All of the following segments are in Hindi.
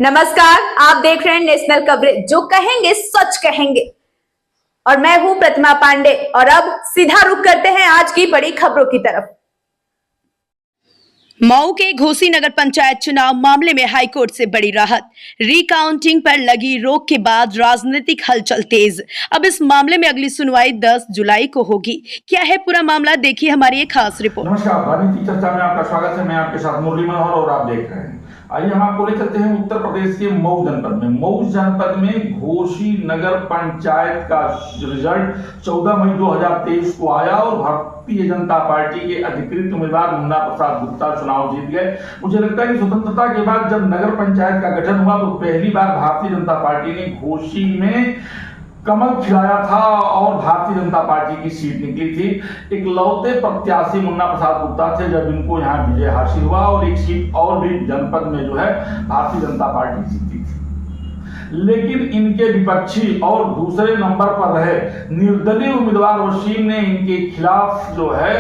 नमस्कार, आप देख रहे हैं नेशनल कवरेज, जो कहेंगे सच कहेंगे। और मैं हूं प्रतिमा पांडे। और अब सीधा रुख करते हैं आज की बड़ी खबरों की तरफ। मऊ के घोसी नगर पंचायत चुनाव मामले में हाईकोर्ट से बड़ी राहत। रिकाउंटिंग पर लगी रोक के बाद राजनीतिक हलचल तेज। अब इस मामले में अगली सुनवाई 10 जुलाई को होगी। क्या है पूरा मामला, देखिए हमारी एक खास रिपोर्ट। नमस्कार, राजनीतिक चर्चा में आपका स्वागत है। मैं आपके साथ मुरली मनोहर और आप देख रहे हैं। आइए हम आपको ले चलते हैं उत्तर प्रदेश के मऊ जनपद में। मऊ जनपद में घोसी नगर पंचायत का रिजल्ट 14 मई 2023 को आया और भारतीय जनता पार्टी के अधिकृत उम्मीदवार मुन्ना प्रसाद गुप्ता चुनाव जीत गए। मुझे लगता है कि स्वतंत्रता के बाद जब नगर पंचायत का गठन हुआ तो पहली बार भारतीय जनता पार्टी ने घोसी में कमल खिलाया था और भारतीय जनता पार्टी की सीट निकली थी। एक लौते प्रत्याशी मुन्ना प्रसाद गुप्ता थे जब इनको यहाँ विजय हासिल हुआ और एक सीट और भी जनपद में जो है भारतीय जनता पार्टी जीती थी। लेकिन इनके विपक्षी और दूसरे नंबर पर रहे निर्दलीय उम्मीदवार वसीम ने इनके खिलाफ जो है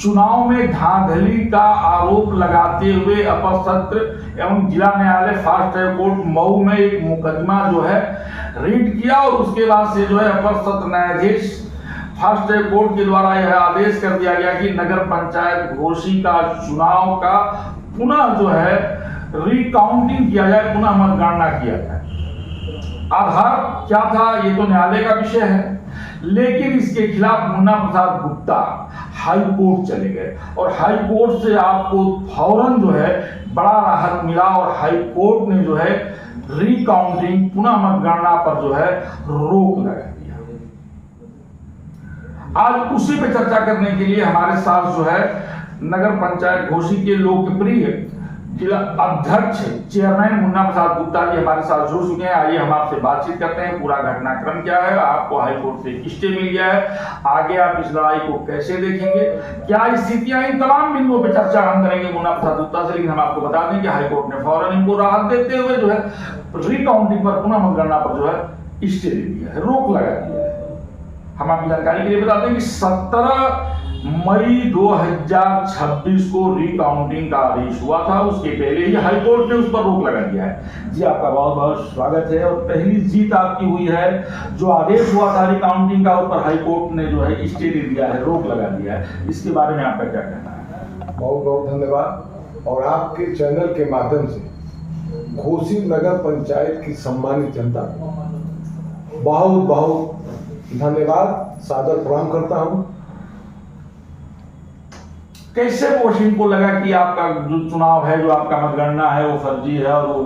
चुनाव में धांधली का आरोप लगाते हुए अपर सत्र एवं जिला न्यायालय फास्ट ट्रैक कोर्ट मऊ में एक मुकदमा जो है रीड किया और उसके बाद से जो है अपर सत्र न्यायाधीश फास्ट ट्रैक कोर्ट के द्वारा यह आदेश कर दिया गया कि नगर पंचायत घोसी का चुनाव का पुनः जो है रिकाउंटिंग किया जाए, पुनः मतगणना किया जाए। आधार क्या था ये तो न्यायालय का विषय है, लेकिन इसके खिलाफ मुन्ना प्रसाद गुप्ता हाई कोर्ट चले गए और हाई कोर्ट से आपको फौरन जो है बड़ा राहत मिला और हाई कोर्ट ने जो है रिकाउंटिंग पुनः मतगणना पर जो है रोक लगा दिया। आज उसी पे चर्चा करने के लिए हमारे साथ जो है नगर पंचायत घोसी के लोकप्रिय जिला अध्यक्ष चेयरमैन मुन्ना प्रसाद गुप्ता जी हमारे साथ जुड़ चुके हैं। आइए हम आपसे बातचीत करते हैं। पूरा घटनाक्रम क्या है, आपको हाईकोर्ट से स्टे मिल गया है, आगे आप इस लड़ाई को कैसे देखेंगे, क्या स्थितियां, इन तमाम बिंदुओं पर चर्चा हम करेंगे मुन्ना प्रसाद गुप्ता से। लेकिन हम आपको बता दें कि हाईकोर्ट ने फौरन इनको राहत देते हुए जो है रिकाउंटिंग पर पुनः मतगणना पर जो है स्टे दे दिया है, रोक लगा दिया है। हम आपकी जानकारी के लिए बता दें कि 17 मई 2026 को रिकाउंटिंग का आदेश हुआ था, उसके पहले ही हाईकोर्ट ने उस पर रोक लगा दिया है। जी आपका बहुत बहुत स्वागत है और पहली जीत आपकी हुई है। जो आदेश हुआ था रिकाउंटिंग का, उस पर हाईकोर्ट ने जो है स्टे दे दिया है, रोक लगा दिया है। इसके बारे में आपका क्या कहना है? बहुत बहुत धन्यवाद। और आपके चैनल के माध्यम से घोसी नगर पंचायत की सम्मानित जनता को बहुत बहुत धन्यवाद, सादर प्रणाम करता हूं। कैसे वोटिंग को लगा कि आपका जो चुनाव है, जो आपका मतगणना है वो फर्जी है और वो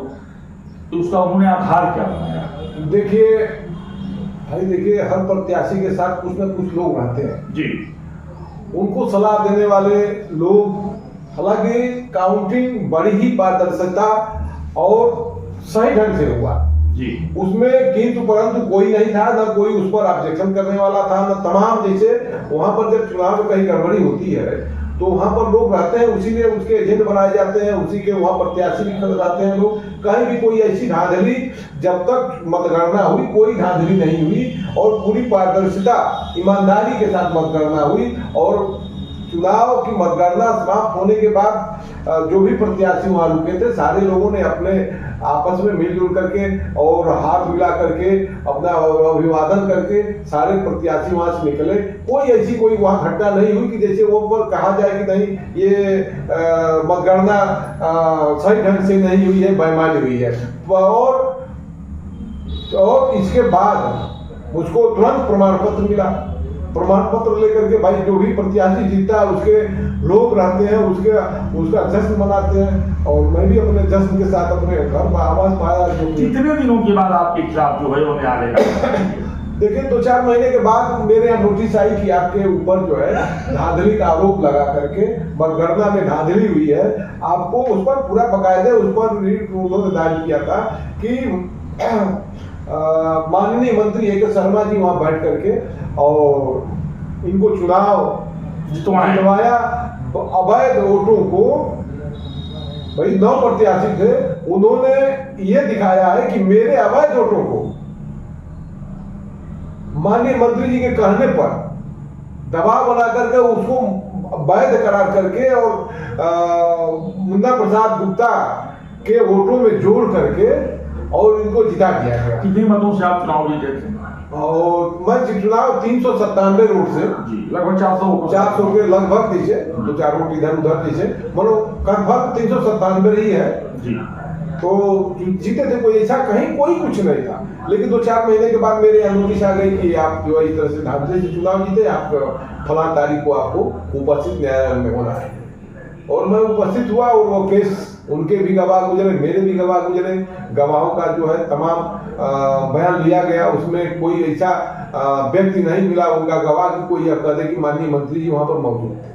तो उसका उन्होंने आधार क्या बनाया? देखिए हर प्रत्याशी के साथ कुछ न कुछ लोग रहते हैं जी। उनको सलाह देने वाले लोग, हालांकि काउंटिंग बड़ी ही पारदर्शिता और सही ढंग से हुआ जी, उसमें किंतु परंतु कोई नहीं था, न कोई उस पर ऑब्जेक्शन करने वाला था, न तमाम। जैसे वहां पर जब चुनाव में कहीं गड़बड़ी होती है तो वहां पर लोग रहते हैं, उसी में उसके एजेंट बनाए जाते हैं, उसी के वहां प्रत्याशी भी रहते हैं लोग। कहीं भी कोई ऐसी धांधली, जब तक मतगणना हुई कोई धांधली नहीं हुई और पूरी पारदर्शिता ईमानदारी के साथ मतगणना हुई। और चुनाव की मतगणना समाप्त होने के बाद जो भी प्रत्याशी वहां रुके थे, सारे लोगों ने अपने आपस में मिलजुल करके और हाथ मिला करके अपना अभिवादन करके सारे प्रत्याशी वहां से निकले। कोई ऐसी कोई वहां घटना नहीं हुई कि जैसे वो पर कहा जाए कि नहीं ये मतगणना सही ढंग से नहीं हुई है, बेईमानी हुई है। और इसके बाद मुझको तुरंत प्रमाण पत्र मिला। प्रमाण पत्र लेकर के भाई जो भी प्रत्याशी जीतता है उसके लोग रहते हैं, उसका जश्न मनाते हैं और मैं भी अपने जश्न के साथ अपने घर में आवाज पाया। कितने दिनों के बाद आपके खिलाफ जो है वो न्यायालय का देखिए 2-4 महीने के बाद मेरे यहाँ नोटिस आई कि आपके ऊपर जो है धांधली का आरोप लगा करके मतगणना में धांधली हुई है। आपको उस पर पूरा बकायदे उस पर उन्होंने दायर किया था कि माननीय मंत्री ए के शर्मा जी वहां बैठ करके और इनको चुनाव जितवाया। अवैध वोटों को, भाई 9 प्रत्याशी थे, उन्होंने ये दिखाया है कि मेरे अवैध वोटों को माननीय मंत्री जी के कहने पर दबाव बना करके उसको वैध करार करके और मुन्ना प्रसाद गुप्ता के वोटों में जोड़ करके और इनको जिता दिया गया। कितने मतों से आप चुनाव जीते थे? और मैं चुनाव 397 वोट से जी, लगभग 400 के लगभग दीजिए, 2-4 वोट इधर उधर दीजिए, मतलब लगभग 397 ही है जी। तो जीते थे। कोई ऐसा कहीं कोई कुछ नहीं था। लेकिन 2-4 महीने के बाद मेरे यहाँ नोटिस आ गई कि आप जो है इस तरह से ढांचे से चुनाव जीते, आप फलां तारीख को आपको उपस्थित न्यायालय में होना है। और मैं उपस्थित हुआ और वो केस उनके भी गवाह गुजरे, मेरे भी गवाह गुजरे। गवाहों का जो है तमाम बयान लिया गया। उसमें कोई ऐसा व्यक्ति नहीं मिला उनका गवाह कि कोई यह कह दे कि माननीय मंत्री जी वहां पर मौजूद थे।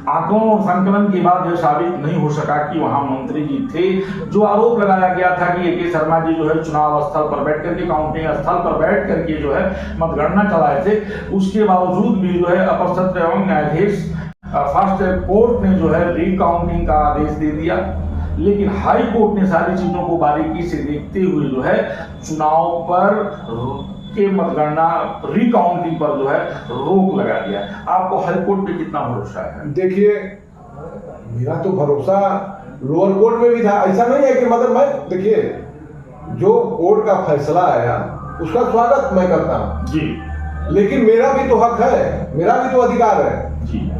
आंकड़ों और संकलन के बाद यह साबित नहीं हो सका कि वहां मंत्री जी थे। जो आरोप लगाया गया था कि ए.के. शर्मा जी जो है चुनाव स्थल पर बैठ करके, काउंटिंग स्थल पर बैठ करके जो है मतगणना चलाए थे, उसके बावजूद भी जो है अपर सत्र एवं न्यायाधीश फर्स्ट कोर्ट ने जो है रिकाउंटिंग का आदेश दे दिया। लेकिन हाई कोर्ट ने सारी चीजों को बारीकी से देखते हुए जो है चुनाव पर के मतगणना रिकाउंटिंग पर जो है रोक लगा दिया। आपको हाई कोर्ट पे कितना भरोसा है? देखिए, मेरा तो भरोसा लोअर कोर्ट में भी था। ऐसा नहीं है कि मतलब मैं, देखिए, जो कोर्ट का फैसला आया उसका स्वागत मैं करता हूं जी, लेकिन मेरा भी तो हक है, मेरा भी तो अधिकार है जी।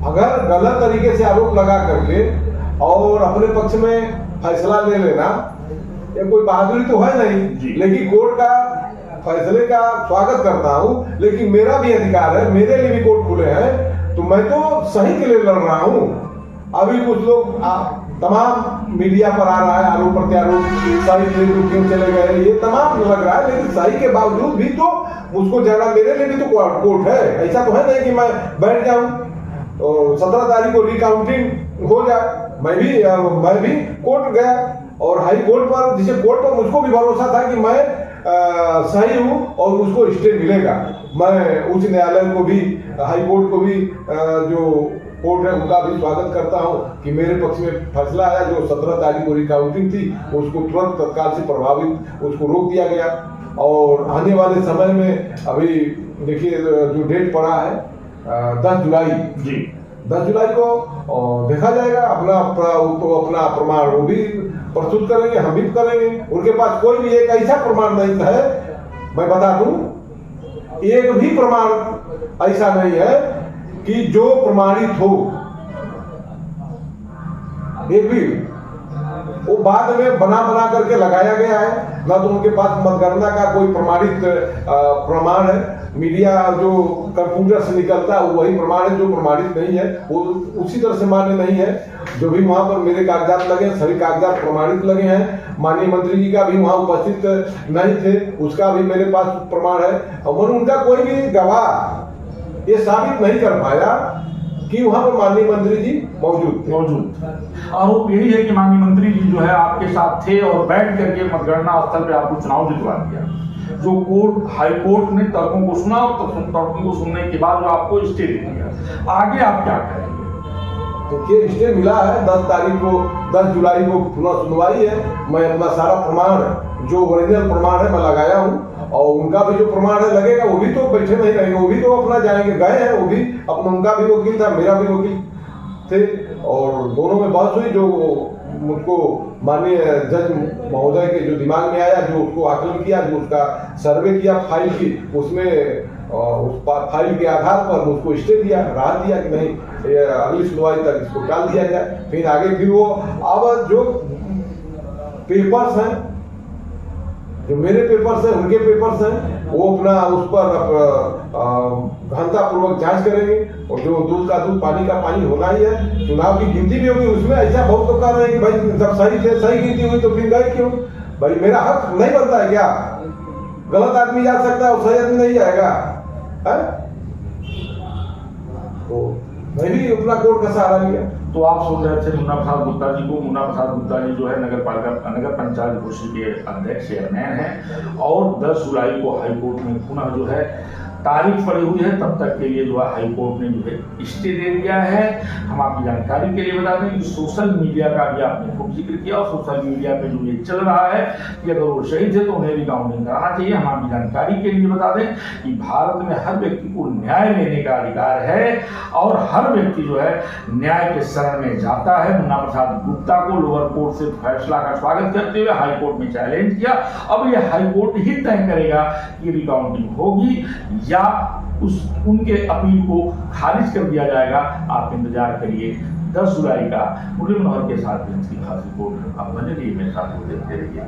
अगर गलत तरीके से आरोप लगा करके और अपने पक्ष में फैसला ले लेना, ये कोई बहादुरी तो है नहीं। लेकिन कोर्ट का फैसले का स्वागत करता हूं, लेकिन मेरा भी अधिकार है, मेरे लिए भी कोर्ट खुले हैं, तो मैं तो सही के लिए लड़ रहा हूं। अभी कुछ लोग तमाम मीडिया पर आ रहा है आरोप प्रत्यारोप, सही क्यों चले गए, ये तमाम लग रहा है। लेकिन सही के बावजूद भी तो मुझको जाना, मेरे लिए भी तो कोर्ट है। ऐसा तो है नहीं कि मैं बैठ जाऊं और 17 तारीख को रिकाउंटिंग हो जाए। मैं भी कोर्ट गया और हाई कोर्ट पर, जिसे कोर्ट पर मुझको भी भरोसा था कि मैं सही हूं और मुझको स्टे मिलेगा। मैं उच्च न्यायालय को भी, हाई कोर्ट को भी, जो कोर्ट है उनका भी स्वागत करता हूं कि मेरे पक्ष में फैसला आया। जो 17 तारीख को रिकाउंटिंग थी उसको तुरंत तत्काल से प्रभावित उसको रोक दिया गया। और आने वाले समय में अभी देखिए जो डेट पड़ा है 10 जुलाई जी, 10 जुलाई को देखा जाएगा। अपना प्रमाण वो भी प्रस्तुत करेंगे, हम भी करेंगे। उनके पास कोई भी एक ऐसा प्रमाण नहीं है, मैं बता दूं, एक भी प्रमाण ऐसा नहीं है कि जो प्रमाणित हो। एक भी वो बाद में बना करके लगाया गया है। ना तो उनके पास मतगणना का कोई प्रमाणित प्रमाण है। मीडिया जो कंप्यूटर से निकलता है वही प्रमाण है, जो प्रमाणित नहीं है वो उसी तरह से मान्य नहीं है। जो भी वहां पर मेरे कागजात लगे, सभी कागजात प्रमाणित लगे हैं। माननीय मंत्री जी का भी वहां उपस्थित नहीं थे, उसका भी मेरे पास प्रमाण है। और उनका कोई भी गवाह ये साबित नहीं कर पाया कि वहां पर माननीय मंत्री जी मौजूद। आरोप यही है कि माननीय मंत्री जी जो है आपके साथ थे और बैठ करके मतगणना स्थल पे आपको चुनाव जितवा दिया। जो कोर्ट, हाई कोर्ट ने तर्कों को सुना और तर्कों को सुनने के बाद जो आपको स्टे दे दिया। आगे आप क्या करेंगे? देखिए, स्टे मिला है 10 तारीख को, 10 जुलाई को पुनः सुनवाई है। मैं अपना सारा प्रमाण, जो ओरिजिनल प्रमाण है, मैं लगाया हूँ। और उनका भी जो प्रमाण है लगेगा, वो भी तो बैठे नहीं रहेंगे, वो भी तो अपना जाएंगे, गए हैं वो भी अपना। उनका भी वकील था, मेरा भी वकील थे और दोनों में बहस हुई। जो मुझको माननीय जज महोदय के जो दिमाग में आया, जो उसको आकलन किया, जो उसका सर्वे किया फाइल की, उसमें उस फाइल के आधार पर मुझको स्टे दिया, राहत दिया कि नहीं अगली सुनवाई तक इसको टाल दिया जाए। फिर आगे फिर वो अब जो पेपर्स हैं, जो मेरे पेपर्स हैं, उनके पेपर्स हैं, वो अपना उस पर गहनतापूर्वक जांच करेंगे। और जो दूध का दूध, पानी का पानी होना ही है। चुनाव की गिनती भी होगी, उसमें ऐसा बहुत तो कर रहे हैं कि भाई जब सही थे, सही गिनती हुई तो फिर गए क्यों? भाई मेरा हक नहीं बनता है क्या? गलत आदमी जा सकता है और सही आदमी नहीं जाएगा है? तो मैं भी अपना कोर्ट का सहारा लिया। तो आप सुन रहे थे मुन्ना प्रसाद गुप्ता जी को। मुन्ना प्रसाद गुप्ता जी जो है नगर पंचायत घोषी के अध्यक्ष चेयरमैन हैं और 10 जुलाई को हाईकोर्ट में पुनः जो है तारीख पड़ी हुई है तब तक के लिए जो है हाई कोर्ट ने जो है स्टे दे दिया है। हम आपकी जानकारी के लिए बता दें कि सोशल मीडिया का भी आपने खूब जिक्र किया और सोशल मीडिया पे जो ये चल रहा है कि अगर वो शहीद है तो उन्हें रिकाउंटिंग कराना चाहिए। हम आपकी जानकारी के लिए बता दें कि भारत में हर व्यक्ति को न्याय लेने का अधिकार है और हर व्यक्ति जो है न्याय के शरण में जाता है। मुन्ना प्रसाद गुप्ता को लोअर कोर्ट से फैसला का स्वागत करते हुए हाई कोर्ट में चैलेंज किया। अब यह हाई कोर्ट ही तय करेगा कि रिकाउंटिंग होगी या उनके अपील को खारिज कर दिया जाएगा। आप इंतजार करिए 10 जुलाई का मुरली मनोहर के साथ की खास रिपोर्ट। आप बने रहिए मेरे साथ देखते रहिए।